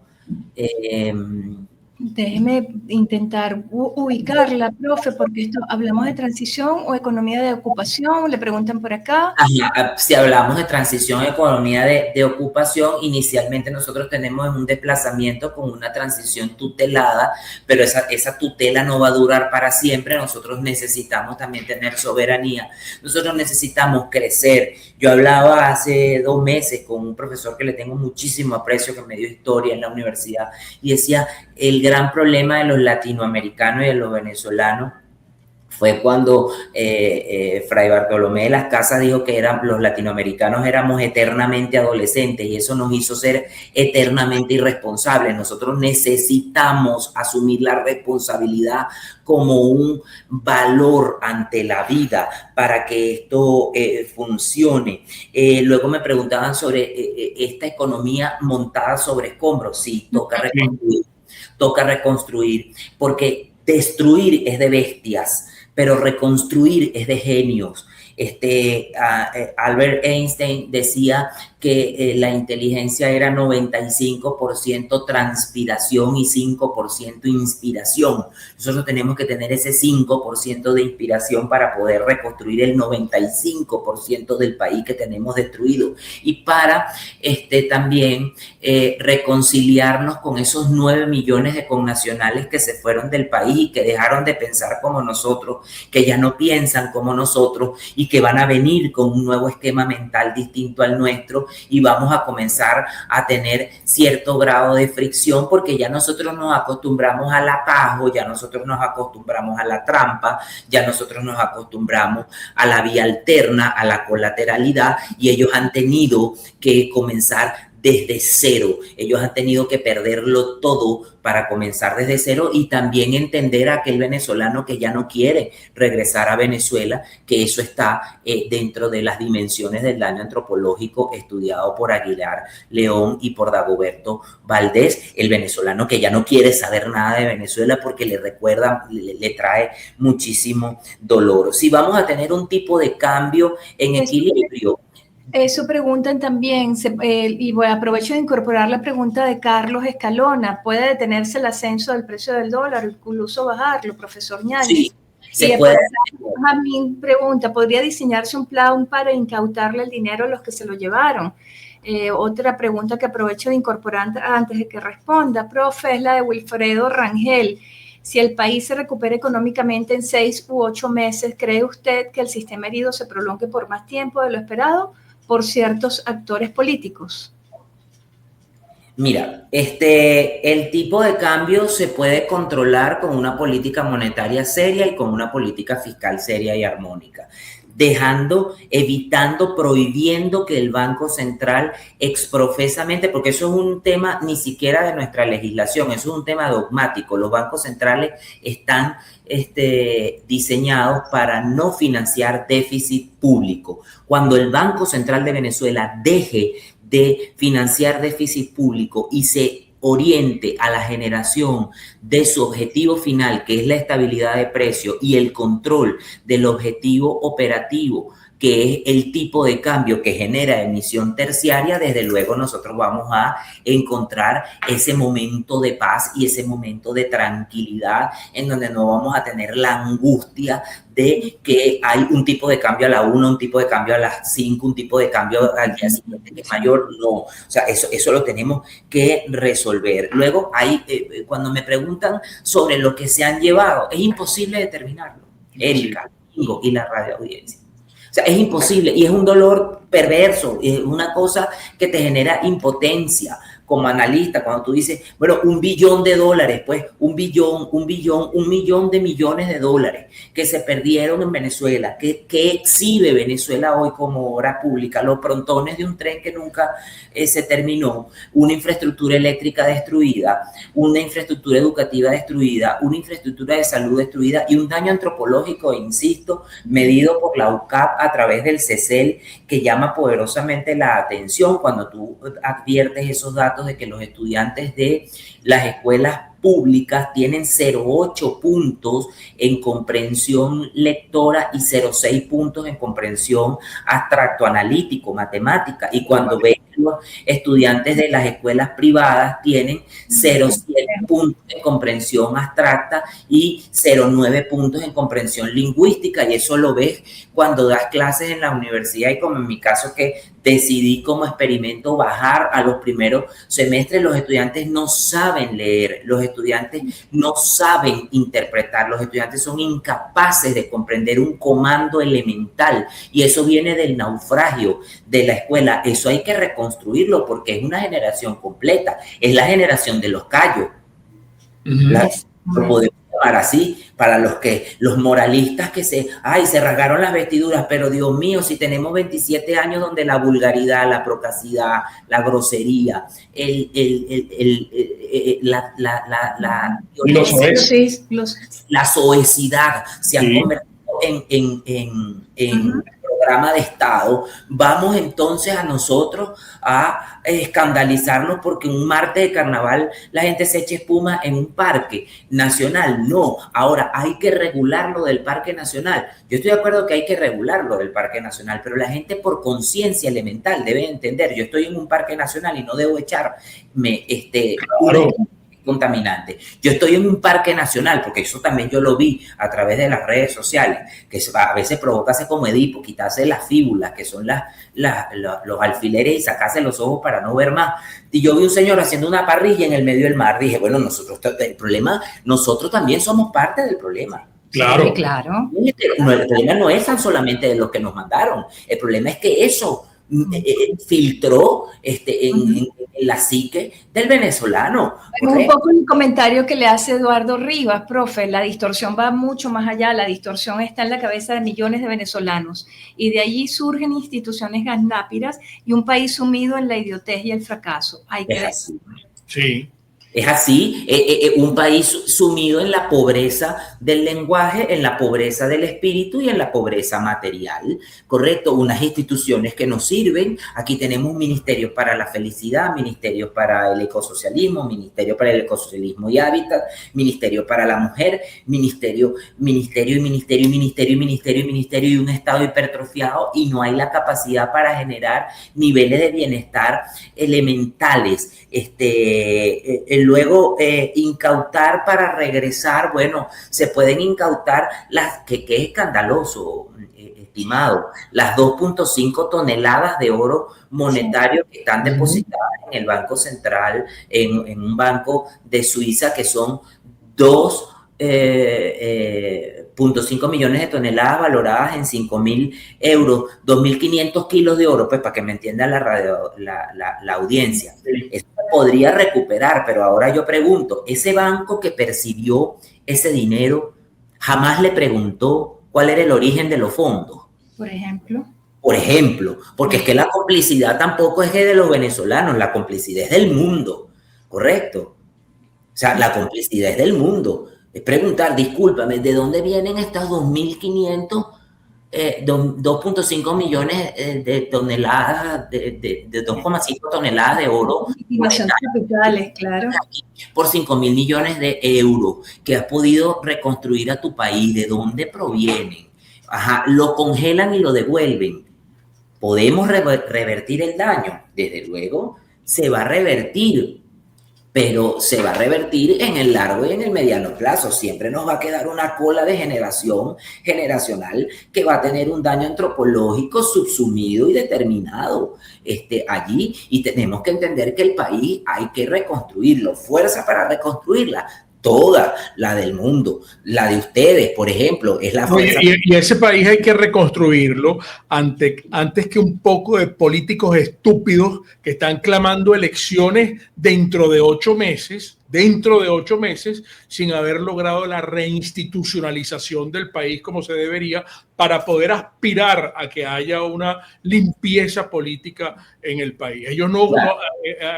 Déjeme intentar ubicarla, profe, porque esto hablamos de transición o economía de ocupación, le preguntan por acá. Ajá, si hablamos de transición a economía de ocupación, inicialmente nosotros tenemos un desplazamiento con una transición tutelada, pero esa tutela no va a durar para siempre. Nosotros necesitamos también tener soberanía, nosotros necesitamos crecer. Yo hablaba hace 2 meses con un profesor que le tengo muchísimo aprecio, que me dio historia en la universidad, y decía, el gran problema de los latinoamericanos y de los venezolanos fue cuando Fray Bartolomé de las Casas dijo que los latinoamericanos éramos eternamente adolescentes, y eso nos hizo ser eternamente irresponsables. Nosotros necesitamos asumir la responsabilidad como un valor ante la vida para que esto funcione. Luego me preguntaban sobre esta economía montada sobre escombros. Sí, toca reconstruir, porque destruir es de bestias, pero reconstruir es de genios. Albert Einstein decía que la inteligencia era 95% transpiración y 5% inspiración. Nosotros tenemos que tener ese 5% de inspiración para poder reconstruir el 95% del país que tenemos destruido, y para también reconciliarnos con esos 9 millones de connacionales que se fueron del país y que dejaron de pensar como nosotros, que ya no piensan como nosotros y que van a venir con un nuevo esquema mental distinto al nuestro, y vamos a comenzar a tener cierto grado de fricción, porque ya nosotros nos acostumbramos al atajo, ya nosotros nos acostumbramos a la trampa, ya nosotros nos acostumbramos a la vía alterna, a la colateralidad, y ellos han tenido que comenzar desde cero. Ellos han tenido que perderlo todo para comenzar desde cero, y también entender a aquel venezolano que ya no quiere regresar a Venezuela, que eso está dentro de las dimensiones del daño antropológico estudiado por Aguilar León y por Dagoberto Valdés. El venezolano que ya no quiere saber nada de Venezuela porque le recuerda, le trae muchísimo dolor. Si vamos a tener un tipo de cambio en equilibrio. Eso preguntan también, y aprovecho de incorporar la pregunta de Carlos Escalona. ¿Puede detenerse el ascenso del precio del dólar, incluso bajarlo, profesor Ñañez? Sí, se puede. A mi pregunta, ¿podría diseñarse un plan para incautarle el dinero a los que se lo llevaron? Otra pregunta que aprovecho de incorporar antes de que responda, profe, es la de Wilfredo Rangel. Si el país se recupera económicamente en 6 u 8 meses, ¿cree usted que el sistema herido se prolongue por más tiempo de lo esperado por ciertos actores políticos? Mira, el tipo de cambio se puede controlar con una política monetaria seria y con una política fiscal seria y armónica, evitando, prohibiendo que el Banco Central exprofesamente, porque eso es un tema ni siquiera de nuestra legislación, eso es un tema dogmático. Los bancos centrales están diseñados para no financiar déficit público. Cuando el Banco Central de Venezuela deje de financiar déficit público y se oriente a la generación de su objetivo final, que es la estabilidad de precio y el control del objetivo operativo, que es el tipo de cambio que genera emisión terciaria, desde luego nosotros vamos a encontrar ese momento de paz y ese momento de tranquilidad en donde no vamos a tener la angustia de que hay un tipo de cambio a la 1, un tipo de cambio a las 5, un tipo de cambio al día siguiente que es mayor. No, o sea, eso lo tenemos que resolver. Luego, cuando me preguntan sobre lo que se han llevado, es imposible determinarlo. Erika, y la radio audiencia. O sea, es imposible, y es un dolor perverso, es una cosa que te genera impotencia como analista, cuando tú dices, bueno, $1 billón, pues un millón de millones de dólares que se perdieron en Venezuela, que exhibe Venezuela hoy como obra pública, los frontones de un tren que nunca se terminó, una infraestructura eléctrica destruida, una infraestructura educativa destruida, una infraestructura de salud destruida, y un daño antropológico, insisto, medido por la UCAP a través del CECEL, que llama poderosamente la atención cuando tú adviertes esos datos datos de que los estudiantes de las escuelas públicas tienen 0,8 puntos en comprensión lectora y 0,6 puntos en comprensión abstracto-analítico, matemática. Y cuando ven que los estudiantes de las escuelas privadas tienen 0,7 puntos en comprensión abstracta y 0,9 puntos en comprensión lingüística. Y eso lo ves cuando das clases en la universidad, y como en mi caso que decidí como experimento bajar a los primeros semestres, los estudiantes no saben leer, los estudiantes no saben interpretar, los estudiantes son incapaces de comprender un comando elemental, y eso viene del naufragio de la escuela. Eso hay que reconstruirlo porque es una generación completa, es la generación de los callos. Lo podemos llamar así, para los moralistas que se rasgaron las vestiduras, pero Dios mío, si tenemos 27 años donde la vulgaridad, la procacidad, la grosería, la soecidad se han convertido en programa de Estado, vamos entonces a nosotros a escandalizarnos porque un martes de carnaval la gente se echa espuma en un parque nacional. No, ahora hay que regularlo del parque nacional. Yo estoy de acuerdo que hay que regularlo del parque nacional, pero la gente por conciencia elemental debe entender, yo estoy en un parque nacional y no debo echarme contaminante. Yo estoy en un parque nacional, porque eso también yo lo vi a través de las redes sociales, que a veces provocarse como Edipo, quitarse las fíbulas, que son los alfileres, y sacarse los ojos para no ver más. Y yo vi un señor haciendo una parrilla en el medio del mar. Dije, bueno, nosotros también somos parte del problema. Claro. Sí, claro. El problema no es tan solamente de los que nos mandaron. El problema es que eso filtró en la psique del venezolano. Bueno, un poco el comentario que le hace Eduardo Rivas, profe, la distorsión va mucho más allá, la distorsión está en la cabeza de millones de venezolanos y de allí surgen instituciones gaznápiras y un país sumido en la idiotez y el fracaso. Hay que decirlo. Sí. Es así, un país sumido en la pobreza del lenguaje, en la pobreza del espíritu y en la pobreza material, ¿correcto? Unas instituciones que nos sirven. Aquí tenemos un ministerio para la felicidad, ministerio para el ecosocialismo, ministerio para el ecosocialismo y hábitat, ministerio para la mujer, ministerio y un estado hipertrofiado, y no hay la capacidad para generar niveles de bienestar elementales. Luego incautar para regresar, bueno, se pueden incautar que es escandaloso, estimado, las 2.5 toneladas de oro monetario que están depositadas en el Banco Central, en un banco de Suiza, que son 2.5 millones de toneladas valoradas en 5.000 euros, 2.500 kilos de oro, pues para que me entienda la audiencia. Eso se podría recuperar, pero ahora yo pregunto, ese banco que percibió ese dinero jamás le preguntó cuál era el origen de los fondos. Por ejemplo, porque es que la complicidad tampoco es de los venezolanos, la complicidad es del mundo, ¿correcto? O sea, la complicidad es del mundo. Es preguntar, discúlpame, ¿de dónde vienen estas 2.500, 2.5 millones de toneladas, de 2,5 toneladas de oro? Capitales, claro. Por 5.000 millones de euros que has podido reconstruir a tu país. ¿De dónde provienen? Lo congelan y lo devuelven. ¿Podemos revertir el daño? Desde luego, se va a revertir. Pero se va a revertir en el largo y en el mediano plazo. Siempre nos va a quedar una cola de generacional que va a tener un daño antropológico subsumido y determinado allí. Y tenemos que entender que el país hay que reconstruirlo. Fuerza para reconstruirla. Toda, la del mundo, la de ustedes, por ejemplo, es la fuerza. Y ese país hay que reconstruirlo antes que un poco de políticos estúpidos que están clamando elecciones dentro de 8 meses, sin haber logrado la reinstitucionalización del país como se debería, para poder aspirar a que haya una limpieza política en el país. Ellos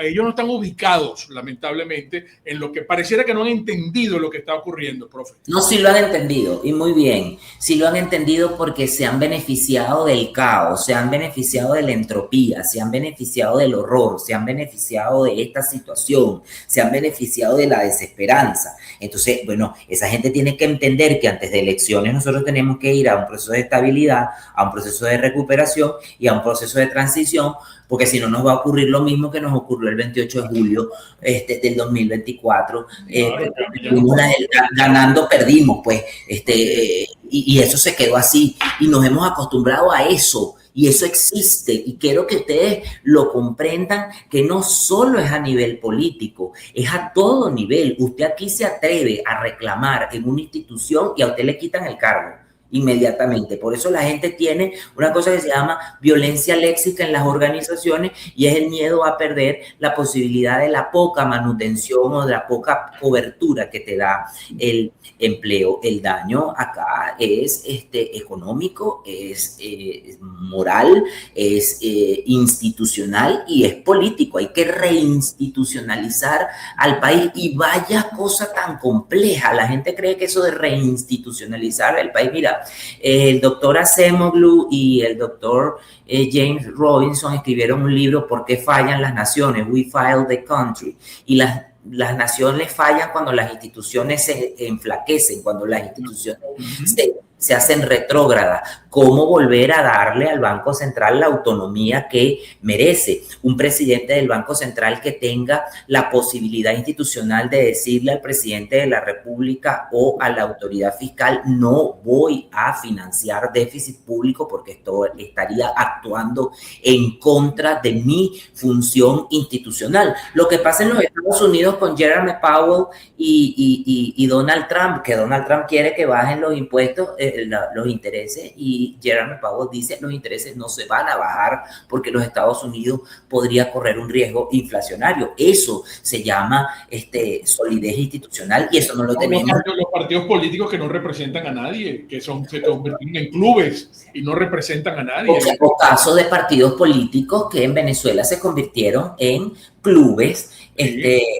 ellos no están ubicados, lamentablemente, en lo que pareciera que no han entendido lo que está ocurriendo, profe. No, sí lo han entendido, y muy bien. Sí lo han entendido porque se han beneficiado del caos, se han beneficiado de la entropía, se han beneficiado del horror, se han beneficiado de esta situación, se han beneficiado de la desesperanza. Entonces, bueno, esa gente tiene que entender que antes de elecciones nosotros tenemos que ir a un proceso de estabilidad, a un proceso de recuperación y a un proceso de transición, porque si no nos va a ocurrir lo mismo que nos ocurrió el 28 de julio del 2024. Ganando, perdimos, pues, y eso se quedó así, y nos hemos acostumbrado a eso. Y eso existe, y quiero que ustedes lo comprendan, que no solo es a nivel político, es a todo nivel. Usted aquí se atreve a reclamar en una institución y a usted le quitan el cargo inmediatamente. Por eso la gente tiene una cosa que se llama violencia léxica en las organizaciones, y es el miedo a perder la posibilidad de la poca manutención o de la poca cobertura que te da el empleo. El daño acá es económico, es moral, es institucional y es político. Hay que reinstitucionalizar al país, y vaya cosa tan compleja. La gente cree que eso de reinstitucionalizar el país, mira, el doctor Acemoglu y el doctor James Robinson escribieron un libro, ¿Por qué fallan las naciones? We Fail the Country. Y las naciones fallan cuando las instituciones se enflaquecen, cuando las instituciones se hacen retrógradas. ¿Cómo volver a darle al Banco Central la autonomía que merece? Un presidente del Banco Central que tenga la posibilidad institucional de decirle al presidente de la República o a la autoridad fiscal: no voy a financiar déficit público porque esto estaría actuando en contra de mi función institucional. Lo que pasa en los Estados Unidos con Jerome Powell y Donald Trump, que Donald Trump quiere que bajen los impuestos, los intereses, y Jerome Powell dice: los intereses no se van a bajar porque los Estados Unidos podría correr un riesgo inflacionario. Eso se llama solidez institucional, y eso no lo tenemos. Los partidos políticos que no representan a nadie, que se convierten en clubes y no representan a nadie. O casos de partidos políticos que en Venezuela se convirtieron en clubes, en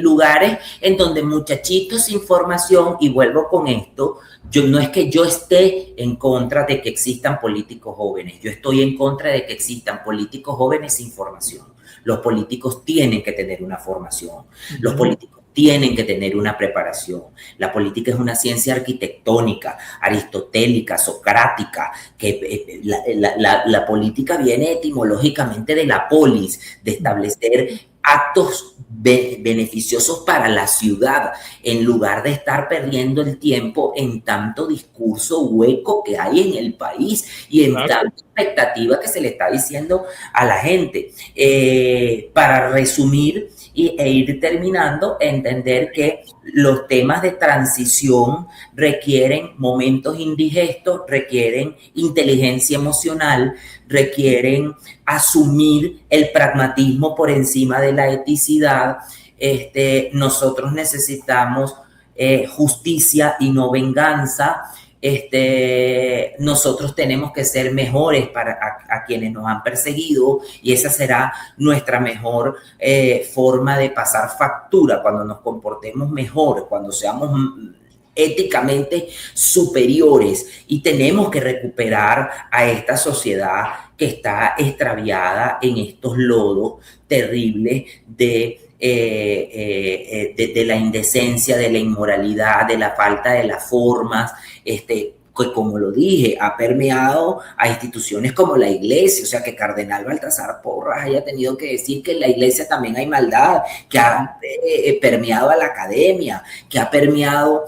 lugares en donde muchachitos sin formación. Y vuelvo con esto: no es que yo esté en contra de que existan políticos jóvenes, yo estoy en contra de que existan políticos jóvenes sin formación. Los políticos tienen que tener una formación, los políticos tienen que tener una preparación. La política es una ciencia arquitectónica, aristotélica, socrática, que la política viene etimológicamente de la polis, de establecer actos beneficiosos para la ciudad, en lugar de estar perdiendo el tiempo en tanto discurso hueco que hay en el país y en tanta expectativa que se le está diciendo a la gente. Para resumir e ir terminando, entender que los temas de transición requieren momentos indigestos, requieren inteligencia emocional, requieren asumir el pragmatismo por encima de la eticidad. Nosotros necesitamos justicia y no venganza. Nosotros tenemos que ser mejores a quienes nos han perseguido, y esa será nuestra mejor forma de pasar factura, cuando nos comportemos mejor, cuando seamos éticamente superiores. Y tenemos que recuperar a esta sociedad que está extraviada en estos lodos terribles de la indecencia, de la inmoralidad, de la falta de las formas, que, como lo dije, ha permeado a instituciones como la iglesia. O sea, que Cardenal Baltasar Porras haya tenido que decir que en la iglesia también hay maldad, que ha permeado a la academia, que ha permeado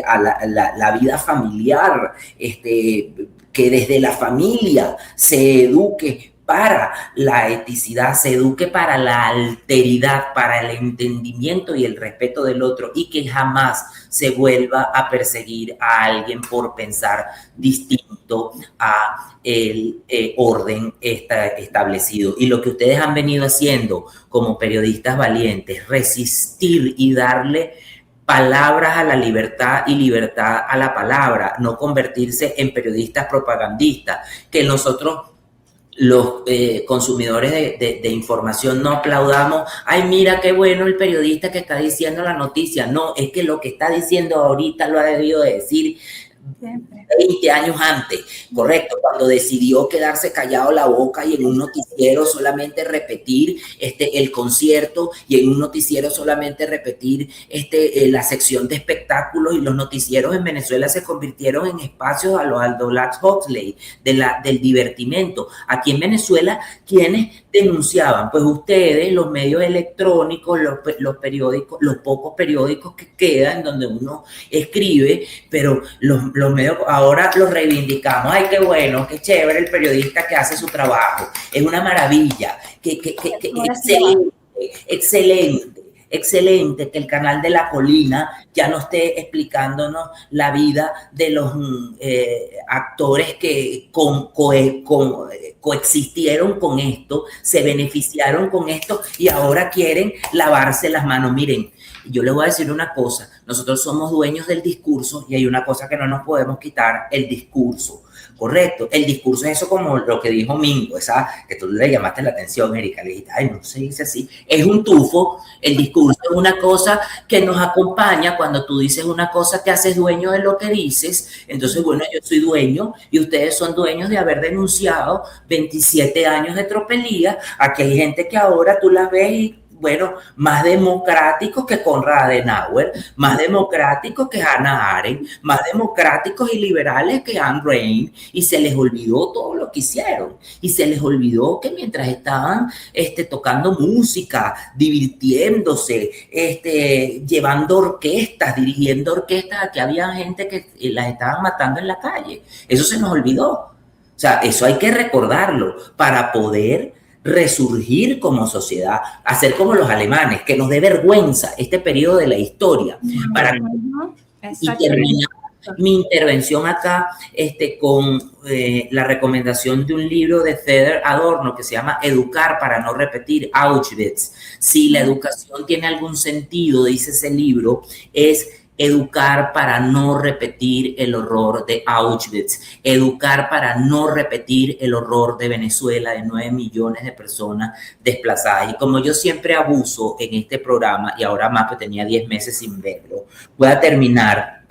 a la vida familiar, que desde la familia se eduque para la eticidad, se eduque para la alteridad, para el entendimiento y el respeto del otro, y que jamás se vuelva a perseguir a alguien por pensar distinto a el orden establecido. Y lo que ustedes han venido haciendo como periodistas valientes, resistir y darle palabras a la libertad y libertad a la palabra, no convertirse en periodistas propagandistas, que nosotros los consumidores de información no aplaudamos, ay mira qué bueno el periodista que está diciendo la noticia, no, es que lo que está diciendo ahorita lo ha debido de decir 20 años antes, correcto, cuando decidió quedarse callado la boca y en un noticiero solamente repetir el concierto y en un noticiero solamente repetir la sección de espectáculos, y los noticieros en Venezuela se convirtieron en espacios a los Aldous Huxley del divertimento. Aquí en Venezuela, ¿quiénes denunciaban? Pues ustedes, los medios electrónicos, los periódicos, los pocos periódicos que quedan donde uno escribe, pero los medios ahora los reivindicamos. Ay, qué bueno, qué chévere el periodista que hace su trabajo. Es una maravilla. Excelente que el canal de La Colina ya no esté explicándonos la vida de los actores que coexistieron con esto, se beneficiaron con esto y ahora quieren lavarse las manos. Miren, yo les voy a decir una cosa, nosotros somos dueños del discurso y hay una cosa que no nos podemos quitar, el discurso. Correcto, el discurso es eso, como lo que dijo Mingo, esa que tú le llamaste la atención, Erika, le dijiste, ay, no se dice así, es un tufo. El discurso es una cosa que nos acompaña. Cuando tú dices una cosa, te haces dueño de lo que dices. Entonces, bueno, yo soy dueño y ustedes son dueños de haber denunciado 27 años de tropelía. Aquí hay gente que ahora tú la ves y, bueno, más democráticos que Konrad Adenauer, más democráticos que Hannah Arendt, más democráticos y liberales que Ayn Rand, y se les olvidó todo lo que hicieron, y se les olvidó que mientras estaban tocando música, divirtiéndose, llevando orquestas, dirigiendo orquestas, aquí había gente que las estaban matando en la calle. Eso se nos olvidó. O sea, eso hay que recordarlo para poder resurgir como sociedad, hacer como los alemanes, que nos dé vergüenza este periodo de la historia. Y terminar mi intervención acá con la recomendación de un libro de Theodor Adorno que se llama Educar para no repetir Auschwitz. Si la educación tiene algún sentido, dice ese libro, es educar para no repetir el horror de Auschwitz, educar para no repetir el horror de Venezuela, de 9 millones de personas desplazadas. Y como yo siempre abuso en este programa, y ahora más, pues tenía 10 meses sin verlo, voy a terminar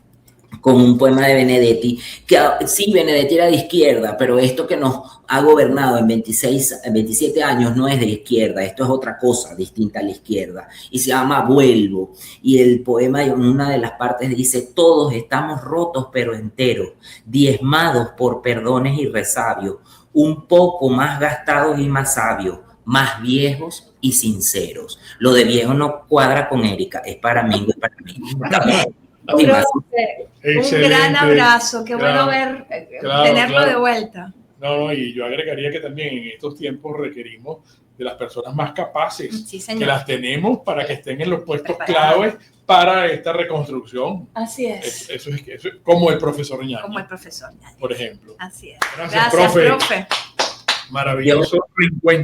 con un poema de Benedetti, que sí, Benedetti era de izquierda, pero esto que nos ha gobernado en 27 años no es de izquierda, esto es otra cosa distinta a la izquierda, y se llama Vuelvo, y el poema en una de las partes dice: todos estamos rotos pero enteros, diezmados por perdones y resabios, un poco más gastados y más sabios, más viejos y sinceros. Lo de viejo no cuadra con Erika, es para mí, es para mí. Un gran abrazo, qué bueno tenerlo de vuelta. No, y yo agregaría que también en estos tiempos requerimos de las personas más capaces, sí, que las tenemos para que estén en los puestos claves para esta reconstrucción. Así es. Eso es como el profesor Ñañez. Como el profesor Ñañez. Por ejemplo. Así es. Gracias, profe. Maravilloso reencuentro.